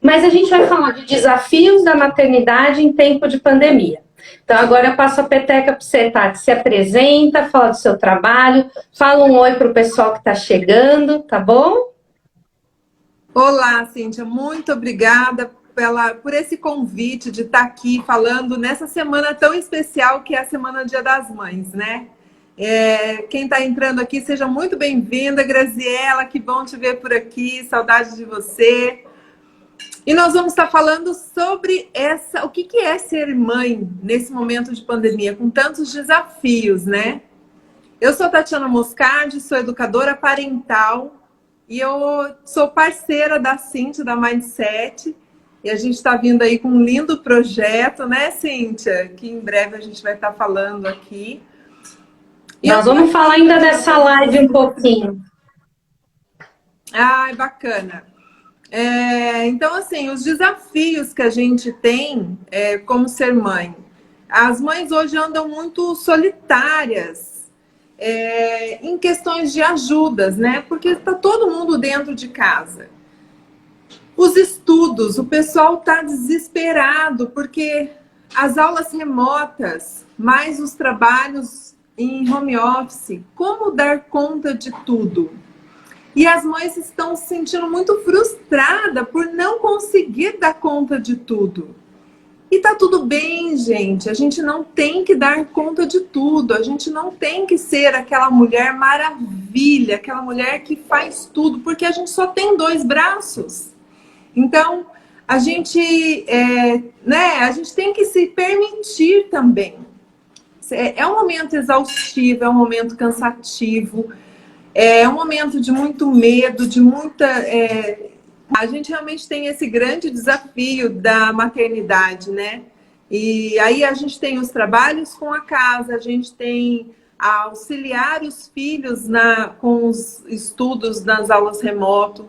Mas a gente vai falar de desafios da maternidade em tempo de pandemia. Então agora eu passo a peteca para você, Tati. Se apresenta, fala do seu trabalho, fala um oi para o pessoal que está chegando, tá bom? Olá, Cíntia, muito obrigada por esse convite de estar aqui falando nessa semana tão especial que é a Semana Dia das Mães, né? Quem está entrando aqui, seja muito bem-vinda, Graziela, que bom te ver por aqui, saudade de você. E nós vamos estar falando sobre o que é ser mãe nesse momento de pandemia, com tantos desafios, né? Eu sou Tatiana Moscardi, sou educadora parental e eu sou parceira da Cíntia, da Mindset. E a gente está vindo aí com um lindo projeto, né, Cíntia? Que em breve a gente vai estar falando aqui. Nós vamos falar ainda dessa live um pouquinho. Ai, bacana. Então, assim, os desafios que a gente tem como ser mãe. As mães hoje andam muito solitárias em questões de ajudas, né? Porque está todo mundo dentro de casa. Os estudos, o pessoal está desesperado porque as aulas remotas, mais os trabalhos em home office, como dar conta de tudo? E as mães estão se sentindo muito frustradas por não conseguir dar conta de tudo. E tá tudo bem, gente. A gente não tem que dar conta de tudo. A gente não tem que ser aquela mulher maravilha, aquela mulher que faz tudo, porque a gente só tem 2 braços. Então, a gente tem que se permitir também. É um momento exaustivo, é um momento cansativo, é um momento de muito medo, de muita... A gente realmente tem esse grande desafio da maternidade, né? E aí a gente tem os trabalhos com a casa, a gente tem a auxiliar os filhos com os estudos nas aulas remoto.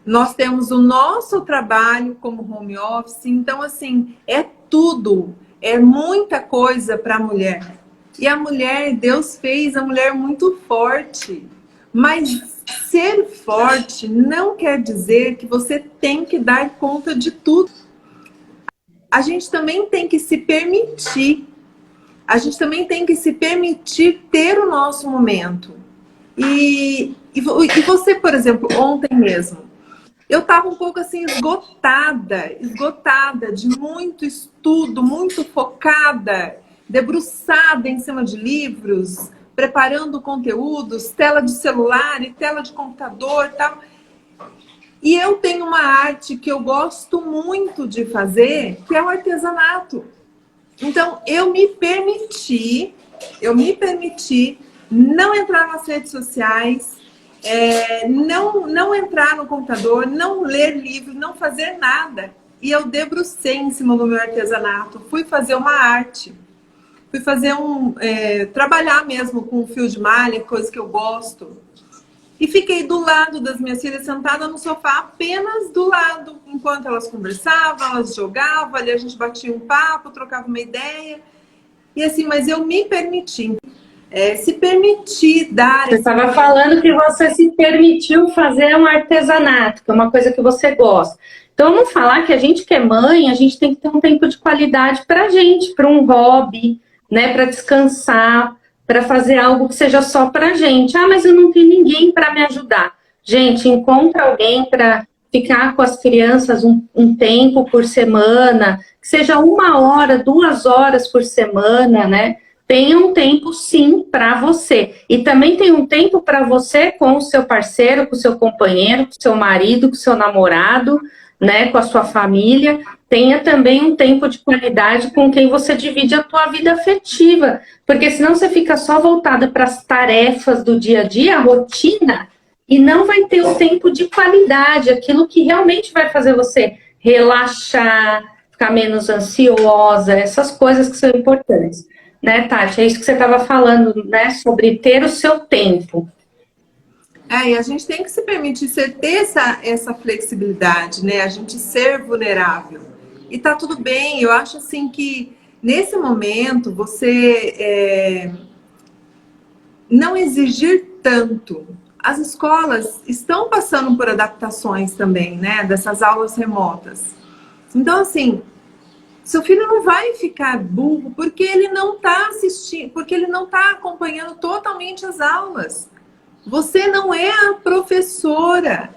Nós temos o nosso trabalho como home office. Então, assim, é tudo, é muita coisa para a mulher. E a mulher, Deus fez a mulher muito forte. Mas ser forte não quer dizer que você tem que dar conta de tudo. A gente também tem que se permitir. A gente também tem que se permitir ter o nosso momento. E você, por exemplo, ontem mesmo, eu estava um pouco assim esgotada de muito estudo, muito focada, debruçada em cima de livros, preparando conteúdos, tela de celular e tela de computador e tal. E eu tenho uma arte que eu gosto muito de fazer, que é o artesanato. Então, eu me permiti não entrar nas redes sociais, não entrar no computador, não ler livro, não fazer nada. E eu debrucei em cima do meu artesanato, fui fazer uma arte. Fui fazer trabalhar mesmo com fio de malha, coisa que eu gosto. E fiquei do lado das minhas filhas, sentada no sofá, apenas do lado. Enquanto elas conversavam, elas jogavam, ali a gente batia um papo, trocava uma ideia. E assim, mas eu me permiti. Se permitir dar... Você estava falando que você se permitiu fazer um artesanato, que é uma coisa que você gosta. Então, vamos falar que a gente que é mãe, a gente tem que ter um tempo de qualidade para a gente, para um hobby, né, para descansar, para fazer algo que seja só para a gente. Ah, mas eu não tenho ninguém para me ajudar. Gente, encontra alguém para ficar com as crianças um tempo por semana, que seja 1 hora, 2 horas por semana, né? Tenha um tempo, sim, para você. E também tem um tempo para você com o seu parceiro, com o seu companheiro, com o seu marido, com o seu namorado, né, com a sua família. Tenha também um tempo de qualidade com quem você divide a tua vida afetiva. Porque senão você fica só voltada para as tarefas do dia a dia, a rotina, e não vai ter o tempo de qualidade, aquilo que realmente vai fazer você relaxar, ficar menos ansiosa, essas coisas que são importantes. Né, Tati? É isso que você estava falando, né? Sobre ter o seu tempo. E a gente tem que se permitir ter essa flexibilidade, né? A gente ser vulnerável. E tá tudo bem. Eu acho assim que nesse momento você não exigir tanto. as escolas estão passando por adaptações também, né, dessas aulas remotas. Então, assim, seu filho não vai ficar burro porque ele não está assistindo, porque ele não está acompanhando totalmente as aulas. Você não é a professora.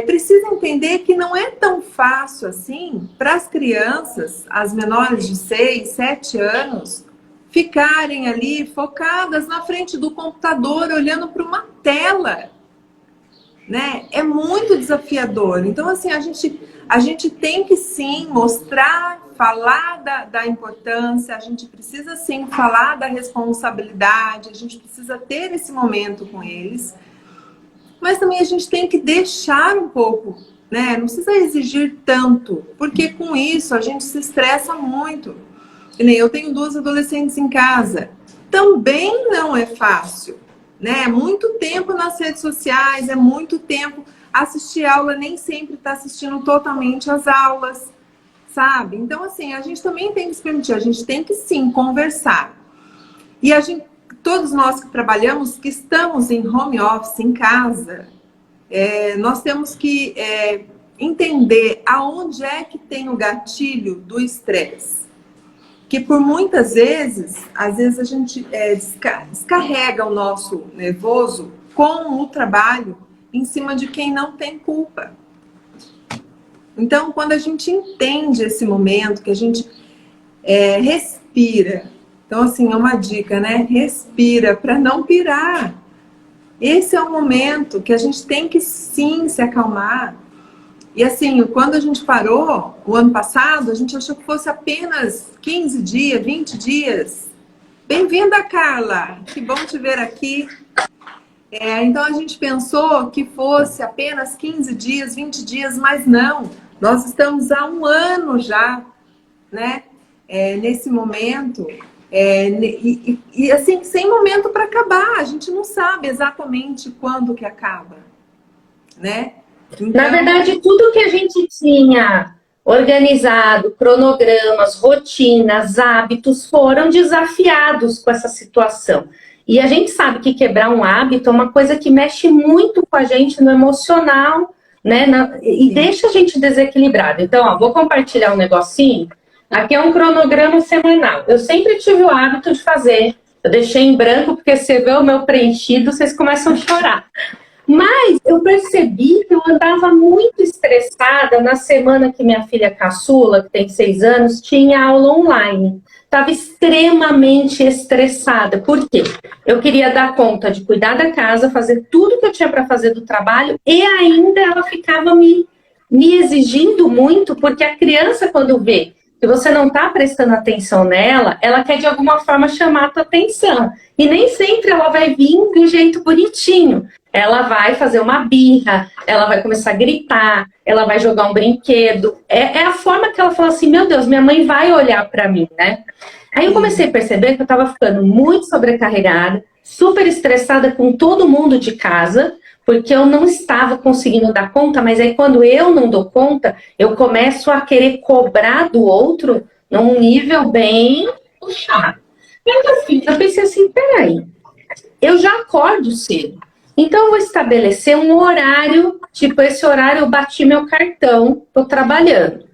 Precisa entender que não é tão fácil assim para as crianças, as menores de 6, 7 anos, ficarem ali focadas na frente do computador, olhando para uma tela, né? É muito desafiador. Então, assim, a gente tem que sim mostrar, falar da importância, a gente precisa sim falar da responsabilidade, a gente precisa ter esse momento com eles, mas também a gente tem que deixar um pouco, né? Não precisa exigir tanto, porque com isso a gente se estressa muito. Eu tenho 2 adolescentes em casa. Também não é fácil, né? É muito tempo nas redes sociais, é muito tempo assistir aula, nem sempre está assistindo totalmente as aulas, sabe? Então, assim, a gente também tem que se permitir, a gente tem que sim conversar. E todos nós que trabalhamos, que estamos em home office, em casa, nós temos que entender aonde é que tem o gatilho do estresse. Que por muitas vezes, às vezes a gente descarrega o nosso nervoso com o trabalho em cima de quem não tem culpa. Então, quando a gente entende esse momento, que a gente respira. Então, assim, é uma dica, né? Respira para não pirar. Esse é o momento que a gente tem que sim se acalmar. E assim, quando a gente parou, o ano passado, a gente achou que fosse apenas 15 dias, 20 dias. Bem-vinda, Carla! Que bom te ver aqui. Então a gente pensou que fosse apenas 15 dias, 20 dias, mas não. Nós estamos há 1 ano já, né? Nesse momento. E assim, sem momento para acabar. A gente não sabe exatamente quando que acaba, né? Então... Na verdade, tudo que a gente tinha organizado, cronogramas, rotinas, hábitos, foram desafiados com essa situação. E a gente sabe que quebrar um hábito é uma coisa que mexe muito com a gente no emocional, né? E deixa a gente desequilibrado. Então, ó, vou compartilhar um negocinho. Aqui é um cronograma semanal. Eu sempre tive o hábito de fazer. Eu deixei em branco, porque se você vê o meu preenchido, vocês começam a chorar. Mas eu percebi que eu andava muito estressada na semana que minha filha caçula, que tem 6 anos, tinha aula online. Estava extremamente estressada. Por quê? Eu queria dar conta de cuidar da casa, fazer tudo que eu tinha para fazer do trabalho, e ainda ela ficava me exigindo muito, porque a criança, quando vê que você não está prestando atenção nela, ela quer de alguma forma chamar a tua atenção. E nem sempre ela vai vir de um jeito bonitinho. Ela vai fazer uma birra, ela vai começar a gritar, ela vai jogar um brinquedo. É a forma que ela fala assim, meu Deus, minha mãe vai olhar para mim, né? Aí eu comecei a perceber que eu estava ficando muito sobrecarregada, super estressada com todo mundo de casa, porque eu não estava conseguindo dar conta, mas aí quando eu não dou conta, eu começo a querer cobrar do outro num nível bem puxado. Eu pensei assim, peraí, eu já acordo cedo, então eu vou estabelecer um horário, tipo esse horário eu bati meu cartão, tô trabalhando,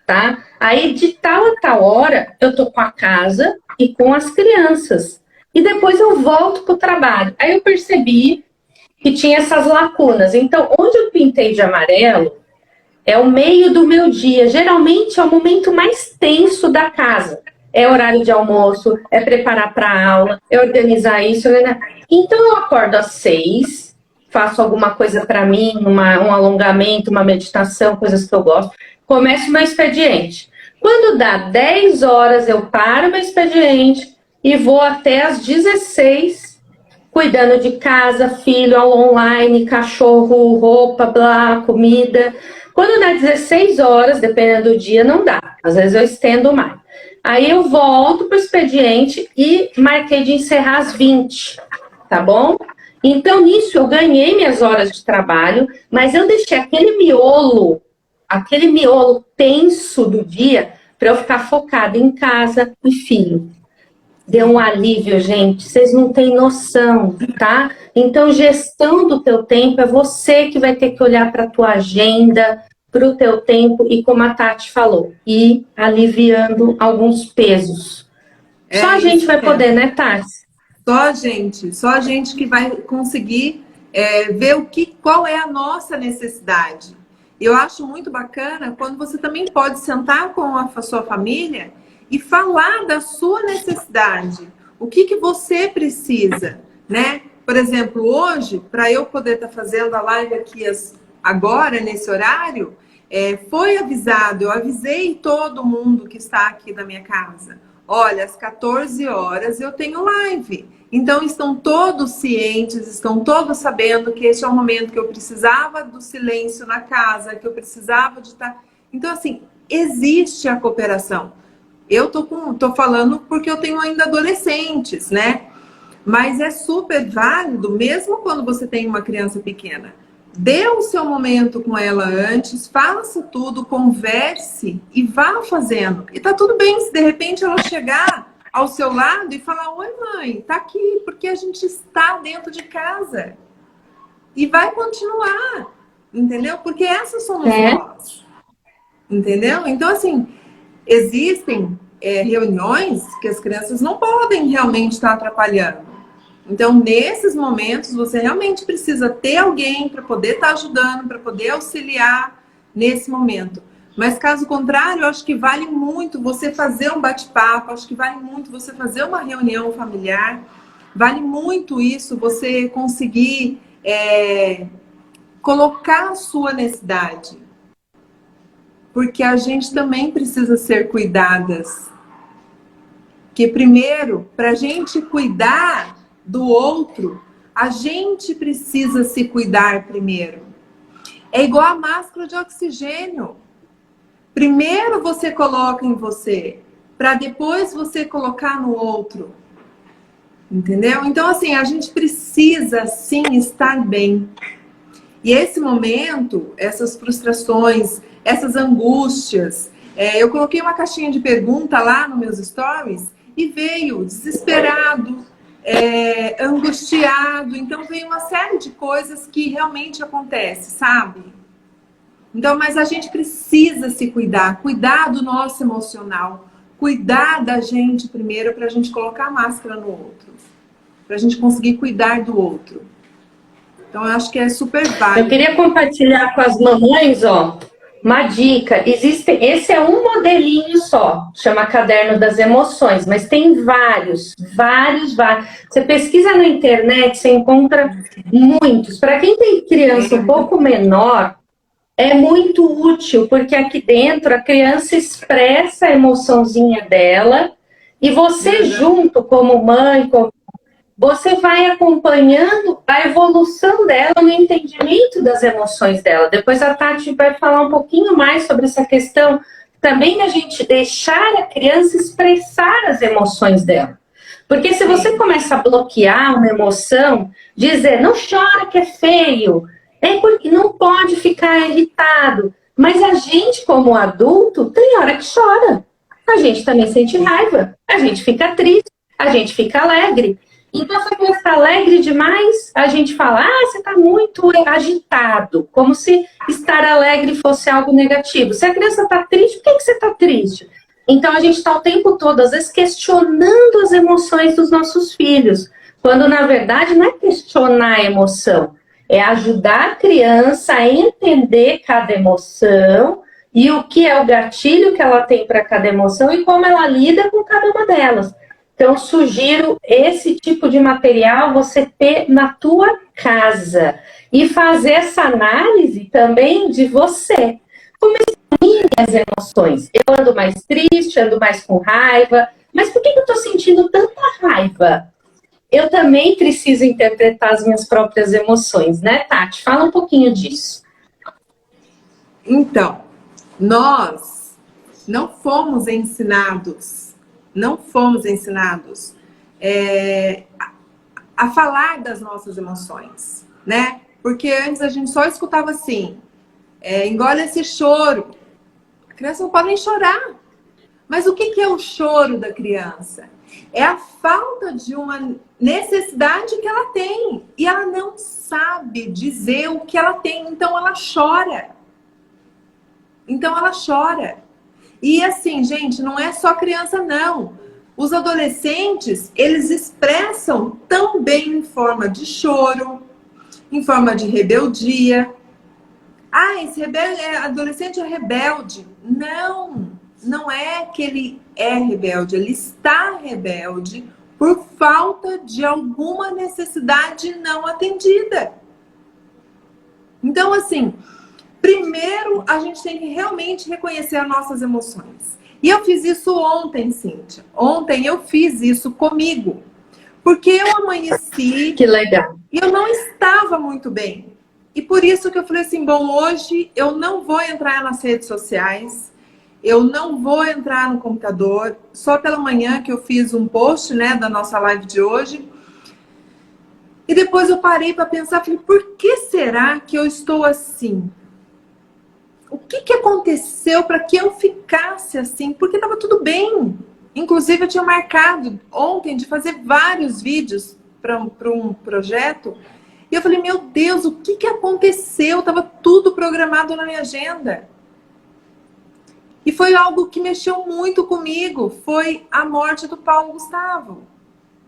tá? Aí de tal a tal hora eu tô com a casa e com as crianças, e depois eu volto pro trabalho. Aí eu percebi que tinha essas lacunas. Então, onde eu pintei de amarelo é o meio do meu dia. Geralmente é o momento mais tenso da casa. É horário de almoço, é preparar para a aula, é organizar isso, né? Então, eu acordo às 6, faço alguma coisa para mim, um alongamento, uma meditação, coisas que eu gosto. Começo meu expediente. Quando dá 10 horas, eu paro meu expediente e vou até às 16, cuidando de casa, filho, aula online, cachorro, roupa, blá, comida. Quando dá 16 horas, dependendo do dia, não dá. Às vezes eu estendo mais. Aí eu volto para o expediente e marquei de encerrar às 20, tá bom? Então, nisso, eu ganhei minhas horas de trabalho, mas eu deixei aquele miolo tenso do dia para eu ficar focada em casa e filho. deu um alívio, gente. Vocês não têm noção, tá? Então, gestão do teu tempo é você que vai ter que olhar para a tua agenda, para o teu tempo e, como a Tati falou, ir aliviando alguns pesos. Só a gente vai poder, né, Tati? Só a gente que vai conseguir ver qual é a nossa necessidade. Eu acho muito bacana quando você também pode sentar com a sua família e falar da sua necessidade. O que você precisa, né? Por exemplo, hoje, para eu poder estar fazendo a live aqui agora, nesse horário, foi avisado, eu avisei todo mundo que está aqui da minha casa. Olha, às 14 horas eu tenho live. Então, estão todos cientes, estão todos sabendo que esse é o momento que eu precisava do silêncio na casa, que eu precisava de estar... Então, assim, existe a cooperação. Eu tô falando porque eu tenho ainda adolescentes, né? Mas é super válido, mesmo quando você tem uma criança pequena. Dê o seu momento com ela antes, faça tudo, converse e vá fazendo. E tá tudo bem se de repente ela chegar ao seu lado e falar: oi, mãe, tá aqui, porque a gente está dentro de casa. E vai continuar, entendeu? Porque essas somos nós, entendeu? Então, assim, existem reuniões que as crianças não podem realmente estar atrapalhando. Então, nesses momentos, você realmente precisa ter alguém para poder estar ajudando, para poder auxiliar nesse momento. Mas, caso contrário, eu acho que vale muito você fazer um bate-papo, acho que vale muito você fazer uma reunião familiar, vale muito isso, você conseguir colocar a sua necessidade. Porque a gente também precisa ser cuidadas. Que primeiro, para a gente cuidar do outro, a gente precisa se cuidar primeiro. É igual a máscara de oxigênio. Primeiro você coloca em você, para depois você colocar no outro. Entendeu? Então, assim, a gente precisa, sim, estar bem. E esse momento, essas frustrações, essas angústias, eu coloquei uma caixinha de pergunta lá nos meus stories e veio desesperado, angustiado. Então, veio uma série de coisas que realmente acontece, sabe? Então, mas a gente precisa se cuidar do nosso emocional, cuidar da gente primeiro para a gente colocar a máscara no outro, para a gente conseguir cuidar do outro. Então, eu acho que é super válido. Eu queria compartilhar com as mamães, ó, uma dica. Esse é um modelinho só, chama Caderno das Emoções, mas tem vários. Você pesquisa na internet, você encontra muitos. Para quem tem criança um pouco menor, é muito útil, porque aqui dentro a criança expressa a emoçãozinha dela e você junto, como mãe, você vai acompanhando a evolução dela no entendimento das emoções dela. Depois a Tati vai falar um pouquinho mais sobre essa questão também da gente deixar a criança expressar as emoções dela. Porque se você começa a bloquear uma emoção, dizer, não chora que é feio, porque não pode ficar irritado. Mas a gente, como adulto, tem hora que chora. A gente também sente raiva, a gente fica triste, a gente fica alegre. Então, se a criança está alegre demais, a gente fala, você está muito agitado, como se estar alegre fosse algo negativo. Se a criança está triste, por que você está triste? Então, a gente está o tempo todo, às vezes, questionando as emoções dos nossos filhos, quando, na verdade, não é questionar a emoção, é ajudar a criança a entender cada emoção e o que é o gatilho que ela tem para cada emoção e como ela lida com cada uma delas. Então, sugiro esse tipo de material você ter na tua casa e fazer essa análise também de você. Como as emoções? Eu ando mais triste, ando mais com raiva, mas por que eu estou sentindo tanta raiva? Eu também preciso interpretar as minhas próprias emoções, né, Tati? Fala um pouquinho disso. Então, nós não fomos ensinados a falar das nossas emoções, né? Porque antes a gente só escutava assim, engole esse choro. A criança não pode nem chorar. Mas o que é o choro da criança? É a falta de uma necessidade que ela tem. E ela não sabe dizer o que ela tem. Então ela chora. Então ela chora. E assim, gente, não é só criança, não. Os adolescentes, eles expressam também em forma de choro, em forma de rebeldia. Ah, esse adolescente é rebelde. Não, não é que ele é rebelde. Ele está rebelde por falta de alguma necessidade não atendida. Então, assim, primeiro a gente tem que realmente reconhecer as nossas emoções. E eu fiz isso ontem, Cíntia. Ontem eu fiz isso comigo. Porque eu amanheci... Que legal. E eu não estava muito bem. E por isso que eu falei assim, bom, hoje eu não vou entrar nas redes sociais, eu não vou entrar no computador, só pela manhã que eu fiz um post, né, da nossa live de hoje. E depois eu parei para pensar, falei, por que será que eu estou assim? O que aconteceu para que eu ficasse assim? Porque estava tudo bem. Inclusive eu tinha marcado ontem de fazer vários vídeos para um projeto. E eu falei, meu Deus, o que aconteceu? Estava tudo programado na minha agenda. E foi algo que mexeu muito comigo. Foi a morte do Paulo Gustavo.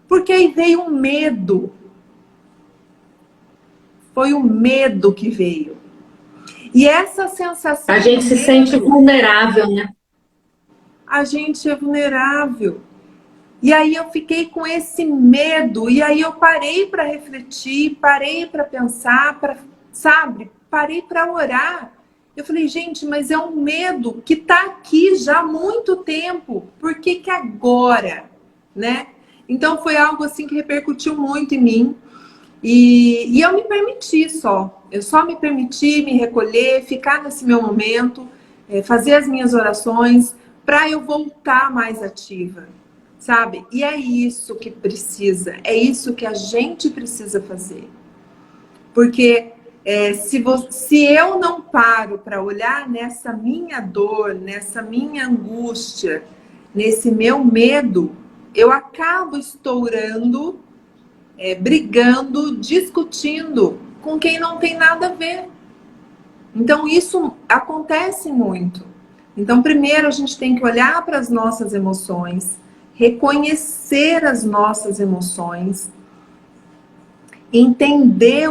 Porque aí veio um medo. Foi o medo que veio. E essa sensação... A gente se sente vulnerável, né? A gente é vulnerável. E aí eu fiquei com esse medo, e aí eu parei para refletir, parei para pensar, sabe? Parei para orar. Eu falei, gente, mas é um medo que está aqui já há muito tempo. Por que que agora, né? Então foi algo assim que repercutiu muito em mim. E eu me permiti só. Eu só me permiti me recolher, ficar nesse meu momento, fazer as minhas orações, para eu voltar mais ativa. Sabe? E é isso que precisa, é isso que a gente precisa fazer. Porque se eu não paro para olhar nessa minha dor, nessa minha angústia, nesse meu medo, eu acabo estourando, brigando, discutindo com quem não tem nada a ver. Então isso acontece muito. Então primeiro a gente tem que olhar para as nossas emoções, reconhecer as nossas emoções, entender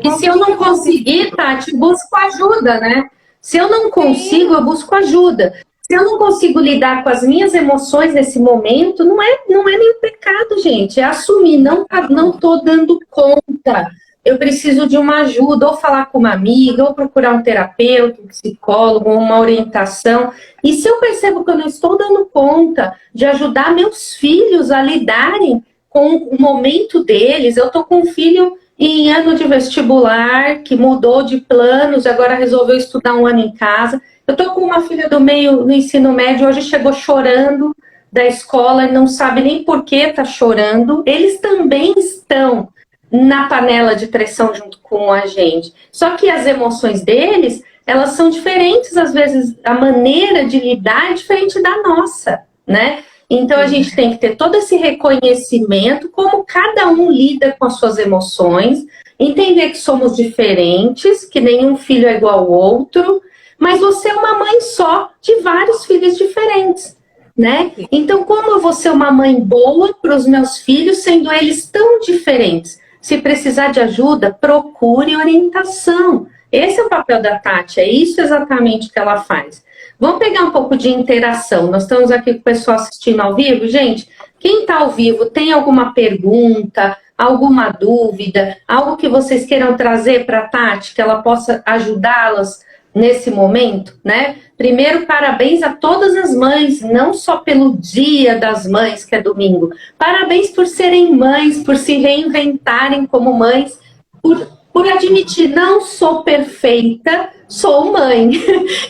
E se eu não conseguir, Tati, busco ajuda, né? Se eu não consigo, eu busco ajuda. Se eu não consigo lidar com as minhas emoções nesse momento, não é nenhum pecado, gente. É assumir, não tô dando conta. Eu preciso de uma ajuda, ou falar com uma amiga, ou procurar um terapeuta, um psicólogo, uma orientação. E se eu percebo que eu não estou dando conta de ajudar meus filhos a lidarem com o momento deles, eu estou com um filho em ano de vestibular, que mudou de planos, agora resolveu estudar um ano em casa. Eu estou com uma filha do meio no ensino médio, hoje chegou chorando da escola e não sabe nem por que está chorando. Eles também estão na panela de pressão junto com a gente. Só que as emoções deles, elas são diferentes, às vezes a maneira de lidar é diferente da nossa, né? Então a gente tem que ter todo esse reconhecimento, como cada um lida com as suas emoções, entender que somos diferentes, que nenhum filho é igual ao outro, mas você é uma mãe só de vários filhos diferentes, né? Então como eu vou ser uma mãe boa para os meus filhos, sendo eles tão diferentes? Se precisar de ajuda, procure orientação. Esse é o papel da Tati, é isso exatamente que ela faz. Vamos pegar um pouco de interação. Nós estamos aqui com o pessoal assistindo ao vivo. Gente, quem está ao vivo tem alguma pergunta, alguma dúvida, algo que vocês queiram trazer para a Tati, que ela possa ajudá-las nesse momento, né? Primeiro, parabéns a todas as mães, não só pelo Dia das Mães, que é domingo. Parabéns por serem mães, por se reinventarem como mães, por admitir, não sou perfeita, sou mãe.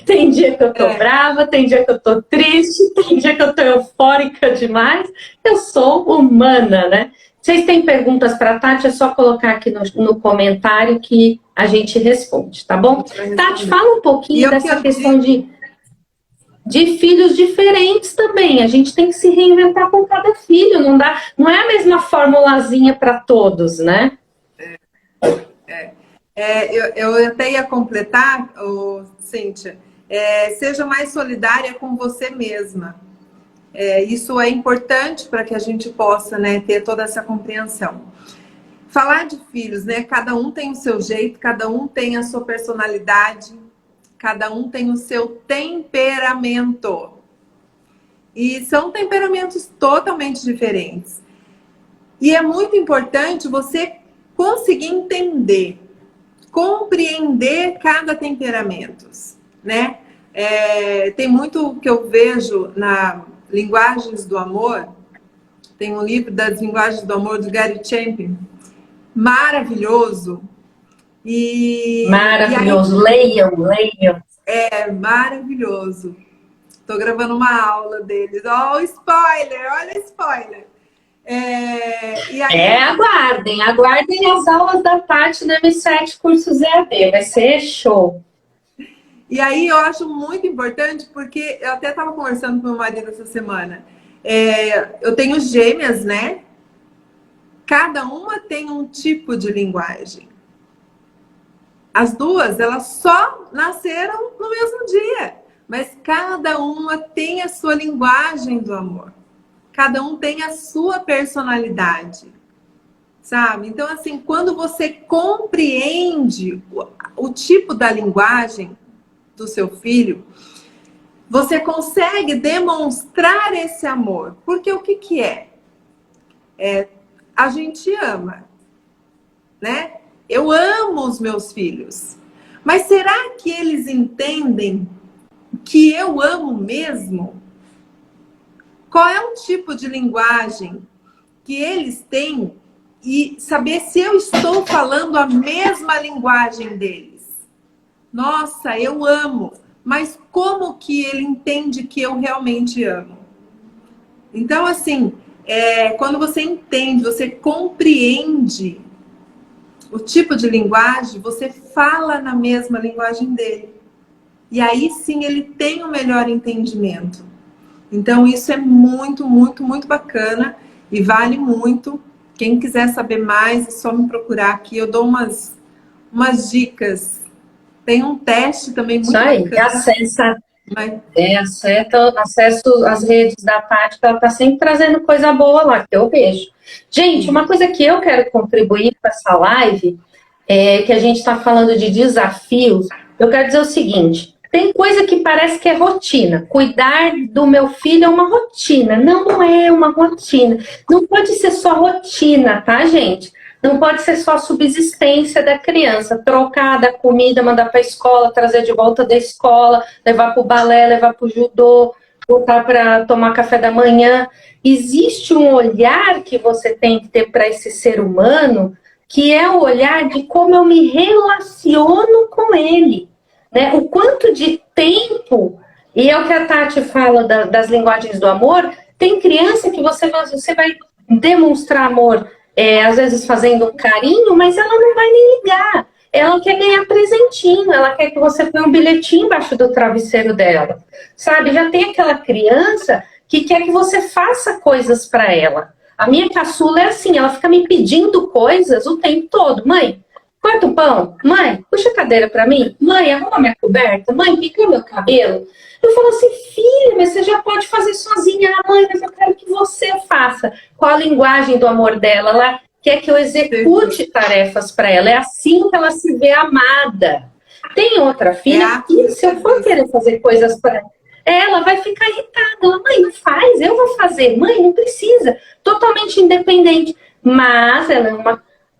Tem dia que eu tô brava, tem dia que eu tô triste, tem dia que eu tô eufórica demais. Eu sou humana, né? Vocês têm perguntas para a Tati, é só colocar aqui no comentário que a gente responde, tá bom? Tati, fala um pouquinho dessa questão de... de filhos diferentes também. A gente tem que se reinventar com cada filho, não é a mesma formulazinha para todos, né? Eu até ia completar, Cíntia, seja mais solidária com você mesma. Isso é importante para que a gente possa, né, ter toda essa compreensão. Falar de filhos, né? Cada um tem o seu jeito, cada um tem a sua personalidade, cada um tem o seu temperamento. E são temperamentos totalmente diferentes. E é muito importante você conseguir entender, compreender cada temperamento, né? Tem muito que eu vejo na Linguagens do Amor. Tem um livro das Linguagens do Amor do Gary Chapman, maravilhoso. Maravilhoso, leiam. Maravilhoso. Estou gravando uma aula deles. Olha o spoiler. Aguardem as aulas da Tati no M7 Cursos EAD, vai ser show. E aí eu acho muito importante, porque eu até estava conversando com meu marido essa semana. Eu tenho gêmeas, né? Cada uma tem um tipo de linguagem. As duas, elas só nasceram no mesmo dia. Mas cada uma tem a sua linguagem do amor. Cada um tem a sua personalidade. Sabe? Então, assim, quando você compreende o tipo da linguagem do seu filho, você consegue demonstrar esse amor. Porque o que é? A gente ama, né? Eu amo os meus filhos. Mas será que eles entendem que eu amo mesmo? Qual é o tipo de linguagem que eles têm e saber se eu estou falando a mesma linguagem deles? Nossa, eu amo, mas como que ele entende que eu realmente amo? Então, assim, quando você entende, você compreende o tipo de linguagem, você fala na mesma linguagem dele. E aí sim ele tem um melhor entendimento. Então isso é muito, muito, muito bacana e vale muito. Quem quiser saber mais, é só me procurar aqui. Eu dou umas dicas. Tem um teste também muito bacana. Acesso às redes da Tati, que ela está sempre trazendo coisa boa lá, que eu vejo. Gente, uma coisa que eu quero contribuir com essa live, que a gente está falando de desafios, eu quero dizer o seguinte: tem coisa que parece que é rotina. Cuidar do meu filho é uma rotina. Não é uma rotina. Não pode ser só rotina, tá, gente? Não pode ser só a subsistência da criança. Trocar da comida, mandar para a escola, trazer de volta da escola, levar para o balé, levar para o judô, voltar para tomar café da manhã. Existe um olhar que você tem que ter para esse ser humano, que é o olhar de como eu me relaciono com ele. Né? O quanto de tempo, e é o que a Tati fala das linguagens do amor, tem criança que você vai demonstrar amor, às vezes fazendo um carinho, mas ela não vai nem ligar. Ela quer ganhar presentinho, ela quer que você ponha um bilhetinho embaixo do travesseiro dela. Sabe, já tem aquela criança que quer que você faça coisas para ela. A minha caçula é assim, ela fica me pedindo coisas o tempo todo. Mãe, corta o pão. Mãe, puxa a cadeira para mim. Mãe, arruma minha coberta. Mãe, pica meu cabelo. Eu falo assim, filha, mas você já pode fazer sozinha. Ah, mãe, mas eu quero que você faça. Qual a linguagem do amor dela? Ela quer que eu execute tarefas para ela. É assim que ela se vê amada. Tem outra filha que, se eu for querer fazer coisas para ela, vai ficar irritada. Ela, mãe, não faz, eu vou fazer. Mãe, não precisa. Totalmente independente. Mas ela é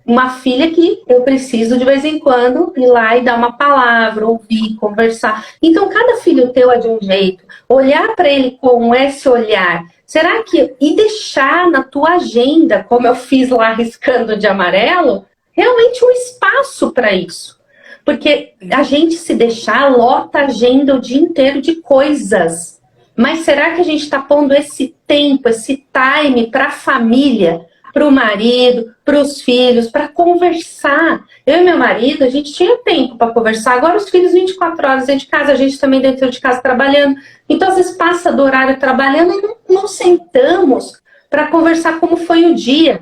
uma filha que eu preciso de vez em quando ir lá e dar uma palavra, ouvir, conversar. Então, cada filho teu é de um jeito. Olhar para ele com esse olhar. Será que... E deixar na tua agenda, como eu fiz lá riscando de amarelo, realmente um espaço para isso. Porque a gente se deixar, lota a agenda o dia inteiro de coisas. Mas será que a gente está pondo esse tempo, esse time para a família? para o marido, para os filhos, para conversar. Eu e meu marido, a gente tinha tempo para conversar. Agora os filhos 24 horas dentro de casa, a gente também dentro de casa trabalhando. Então, às vezes passa do horário trabalhando e não sentamos para conversar como foi o dia.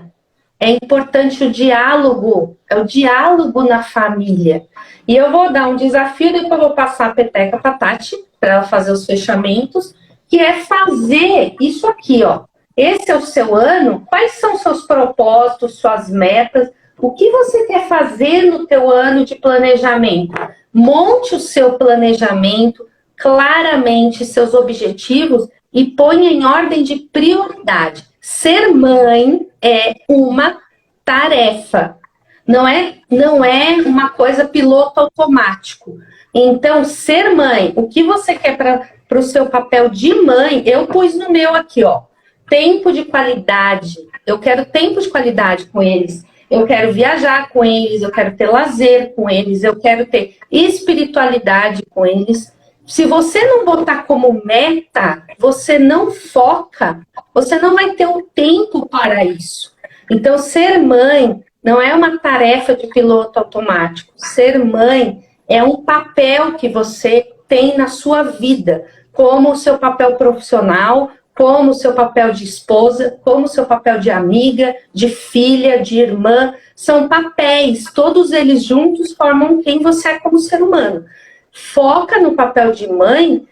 É importante o diálogo, é o diálogo na família. E eu vou dar um desafio, depois eu vou passar a peteca para a Tati, para ela fazer os fechamentos, que é fazer isso aqui, ó. Esse é o seu ano, quais são seus propósitos, suas metas, o que você quer fazer no teu ano de planejamento? Monte o seu planejamento, claramente seus objetivos e ponha em ordem de prioridade. Ser mãe é uma tarefa, não é uma coisa piloto automático. Então, ser mãe, o que você quer para o seu papel de mãe, eu pus no meu aqui, ó. Tempo de qualidade. Eu quero tempo de qualidade com eles. Eu quero viajar com eles, eu quero ter lazer com eles, eu quero ter espiritualidade com eles. Se você não botar como meta, você não foca, você não vai ter um tempo para isso. Então, ser mãe não é uma tarefa de piloto automático. Ser mãe é um papel que você tem na sua vida, como o seu papel profissional, como o seu papel de esposa, como o seu papel de amiga, de filha, de irmã. São papéis, todos eles juntos formam quem você é como ser humano. Foca no papel de mãe,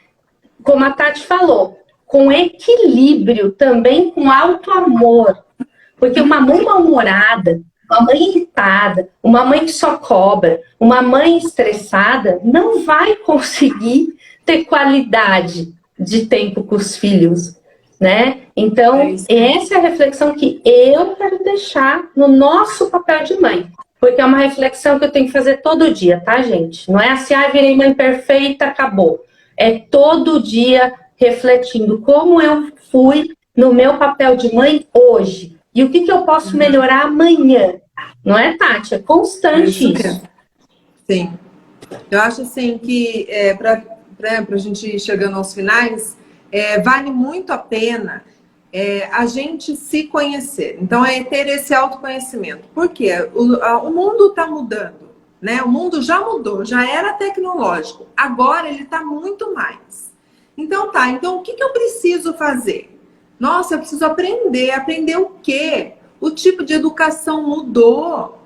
como a Tati falou, com equilíbrio, também com alto amor. Porque uma mãe mal-humorada, uma mãe irritada, uma mãe que só cobra, uma mãe estressada, não vai conseguir ter qualidade de tempo com os filhos, né? Então, essa é a reflexão que eu quero deixar no nosso papel de mãe. Porque é uma reflexão que eu tenho que fazer todo dia, tá, gente? Não é assim, virei mãe perfeita, acabou. É todo dia refletindo como eu fui no meu papel de mãe hoje. E o que eu posso melhorar amanhã? Não é, Tati? É constante isso. Sim. Eu acho, assim, que para a gente ir chegando aos finais, vale muito a pena a gente se conhecer. Então, é ter esse autoconhecimento. Por quê? O mundo está mudando, né? O mundo já mudou, já era tecnológico. Agora ele está muito mais. Então, Então, o que eu preciso fazer? Nossa, eu preciso aprender. Aprender o quê? O tipo de educação mudou.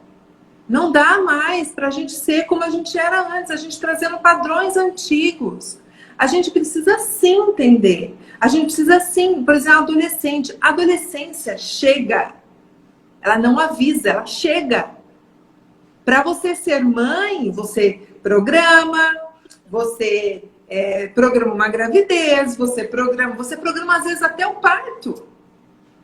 Não dá mais para a gente ser como a gente era antes. A gente trazendo padrões antigos. A gente precisa sim entender. A gente precisa sim, por exemplo, adolescente. A adolescência chega. Ela não avisa, ela chega. Para você ser mãe, você programa, você programa uma gravidez, você programa às vezes até o parto.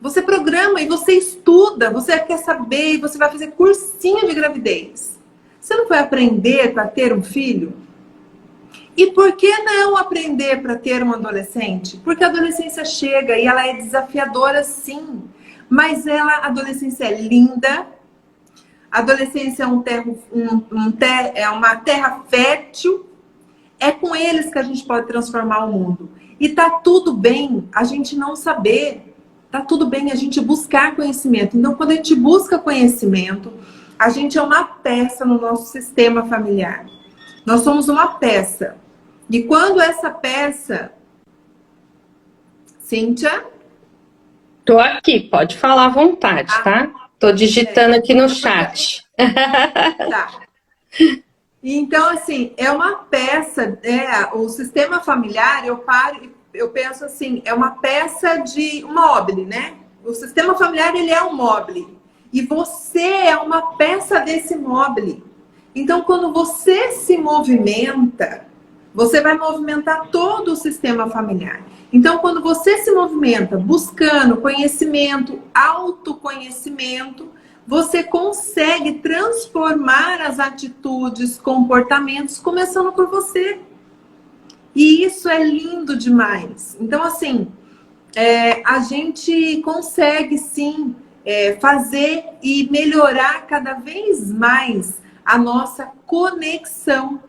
Você programa e você estuda, você quer saber e você vai fazer cursinho de gravidez. Você não vai aprender para ter um filho? E por que não aprender para ter um adolescente? Porque a adolescência chega e ela é desafiadora, sim. Mas a adolescência é linda. A adolescência é uma terra fértil. É com eles que a gente pode transformar o mundo. E tá tudo bem a gente não saber. Tá tudo bem a gente buscar conhecimento. Então, quando a gente busca conhecimento, a gente é uma peça no nosso sistema familiar. Nós somos uma peça. E quando essa peça... Cíntia? Tô aqui, pode falar à vontade, tá? Tô digitando aqui no chat. Tá. Então, assim, é uma peça, o sistema familiar, eu penso assim, é uma peça de um mobile, né? O sistema familiar, ele é um mobile. E você é uma peça desse mobile. Então, quando você se movimenta, você vai movimentar todo o sistema familiar. Então, quando você se movimenta buscando conhecimento, autoconhecimento, você consegue transformar as atitudes, comportamentos, começando por você. E isso é lindo demais. Então, assim, a gente consegue, sim, fazer e melhorar cada vez mais a nossa conexão.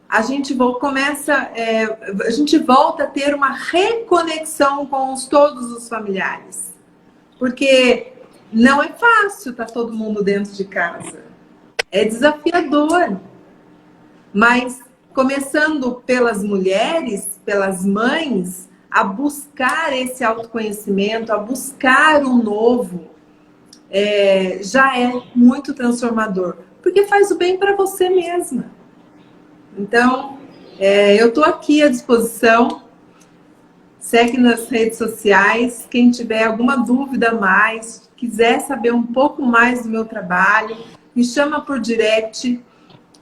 A gente volta a ter uma reconexão com todos os familiares. Porque não é fácil estar todo mundo dentro de casa. É desafiador. Mas começando pelas mulheres, pelas mães, a buscar esse autoconhecimento, a buscar o novo, já é muito transformador. Porque faz o bem para você mesma. Então, eu estou aqui à disposição. Segue nas redes sociais. Quem tiver alguma dúvida a mais, quiser saber um pouco mais do meu trabalho, me chama por direct.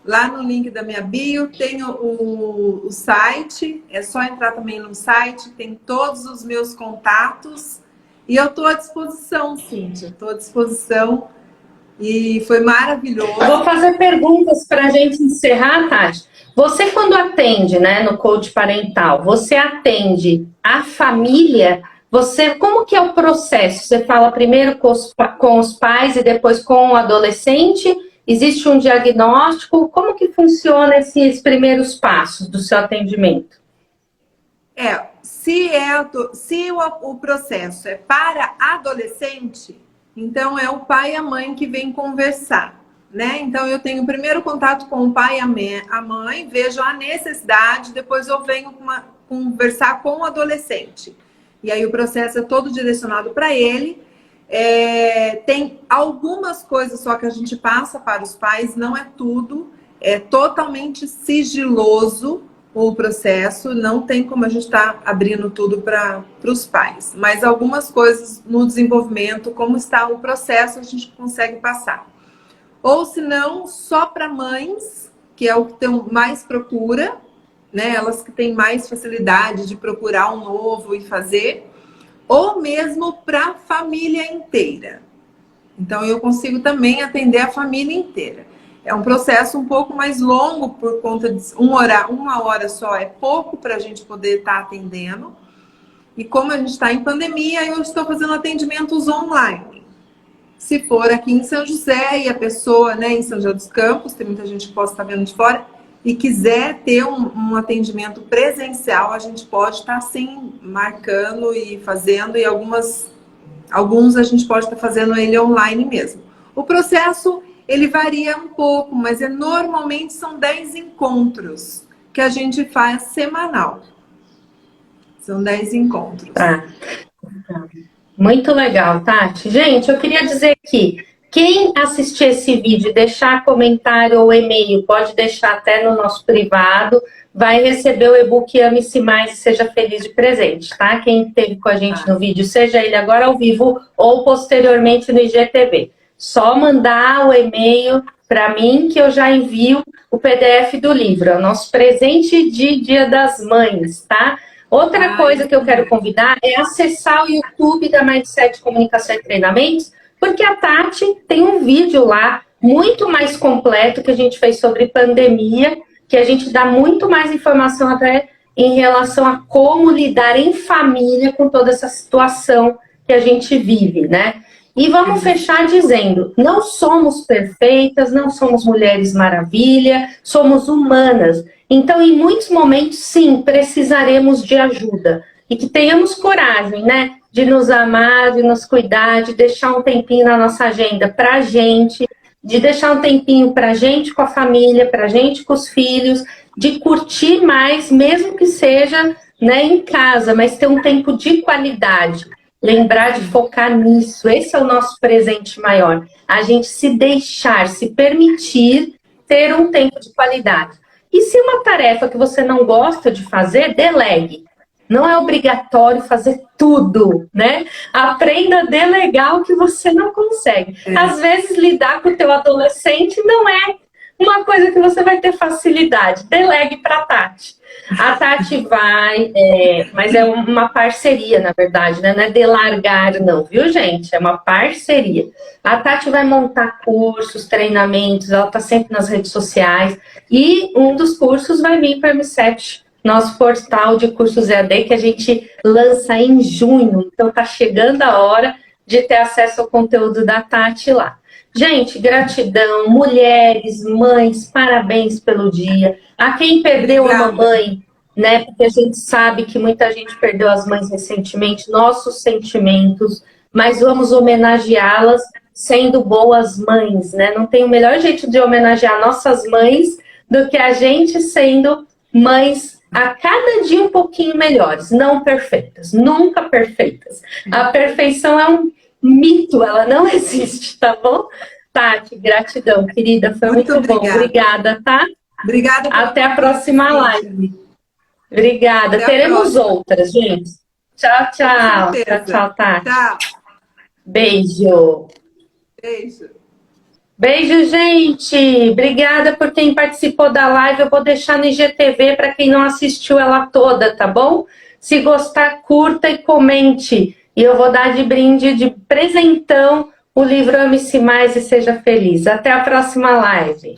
Lá no link da minha bio tem o site. É só entrar também no site. Tem todos os meus contatos. E eu estou à disposição, Cíntia. Estou à disposição. E foi maravilhoso. Vou fazer perguntas para a gente encerrar, Tati. Você, quando atende, né, no coach parental, você atende a família? Como que é o processo? Você fala primeiro com os pais e depois com o adolescente? Existe um diagnóstico? Como que funciona esses primeiros passos do seu atendimento? Se o processo é para adolescente, então é o pai e a mãe que vêm conversar, né? Então eu tenho o primeiro contato com o pai e a mãe, vejo a necessidade, depois eu venho conversar com o adolescente. E aí o processo é todo direcionado para ele. Tem algumas coisas só que a gente passa para os pais, não é tudo, é totalmente sigiloso o processo, não tem como a gente estar abrindo tudo para os pais, mas algumas coisas no desenvolvimento, como está o processo, a gente consegue passar. Ou se não, só para mães, que é o que tem mais procura, né? Elas que têm mais facilidade de procurar um novo e fazer, ou mesmo para a família inteira. Então, eu consigo também atender a família inteira. É um processo um pouco mais longo, por conta de uma hora só é pouco para a gente poder estar atendendo. E como a gente está em pandemia, eu estou fazendo atendimentos online. Se for aqui em São José e a pessoa, né, em São José dos Campos, tem muita gente que possa estar vendo de fora, e quiser ter um atendimento presencial, a gente pode estar sim marcando e fazendo, e alguns a gente pode estar fazendo ele online mesmo. O processo, ele varia um pouco, mas normalmente são 10 encontros que a gente faz semanal. São 10 encontros. Tá. Muito legal, Tati. Gente, eu queria dizer que quem assistir esse vídeo e deixar comentário ou e-mail, pode deixar até no nosso privado, vai receber o e-book Ame-se Mais e Seja Feliz de presente, tá? Quem esteve com a gente no vídeo, seja ele agora ao vivo ou posteriormente no IGTV. Só mandar o e-mail para mim que eu já envio o PDF do livro. É o nosso presente de Dia das Mães, tá? Outra coisa que eu quero convidar é acessar o YouTube da Mindset Comunicação e Treinamentos, porque a Tati tem um vídeo lá muito mais completo que a gente fez sobre pandemia, que a gente dá muito mais informação até em relação a como lidar em família com toda essa situação que a gente vive, né? E vamos fechar dizendo, não somos perfeitas, não somos mulheres maravilha, somos humanas. Então, em muitos momentos, sim, precisaremos de ajuda. E que tenhamos coragem, né? De nos amar, de nos cuidar, de deixar um tempinho na nossa agenda pra gente, de deixar um tempinho pra gente com a família, pra gente com os filhos, de curtir mais, mesmo que seja, né, em casa, mas ter um tempo de qualidade. Lembrar de focar nisso, esse é o nosso presente maior. A gente se deixar, se permitir ter um tempo de qualidade. E se uma tarefa que você não gosta de fazer, delegue. Não é obrigatório fazer tudo, né? Aprenda a delegar o que você não consegue. Às vezes, lidar com o teu adolescente não é uma coisa que você vai ter facilidade. Delegue para a Tati. A Tati vai, mas é uma parceria, na verdade, né? Não é delargar, não, viu, gente? É uma parceria. A Tati vai montar cursos, treinamentos, ela está sempre nas redes sociais. E um dos cursos vai vir para a M7, nosso portal de cursos EAD, que a gente lança em junho. Então, tá chegando a hora de ter acesso ao conteúdo da Tati lá. Gente, gratidão, mulheres, mães, parabéns pelo dia. A quem perdeu a mamãe, né? Porque a gente sabe que muita gente perdeu as mães recentemente, nossos sentimentos, mas vamos homenageá-las sendo boas mães, né? Não tem o melhor jeito de homenagear nossas mães do que a gente sendo mães a cada dia um pouquinho melhores, não perfeitas, nunca perfeitas. A perfeição é um mito, ela não existe, tá bom? Tati, gratidão, querida, foi muito bom. Obrigada, tá? Obrigada. Até a próxima live. Obrigada. Teremos outras, gente. Tchau, tchau. Tchau, tchau, Tati. Tchau. Beijo. Beijo. Beijo, gente. Obrigada por quem participou da live. Eu vou deixar no IGTV para quem não assistiu ela toda, tá bom? Se gostar, curta e comente. E eu vou dar de brinde, de presentão, o livro Ame-se Mais e Seja Feliz. Até a próxima live.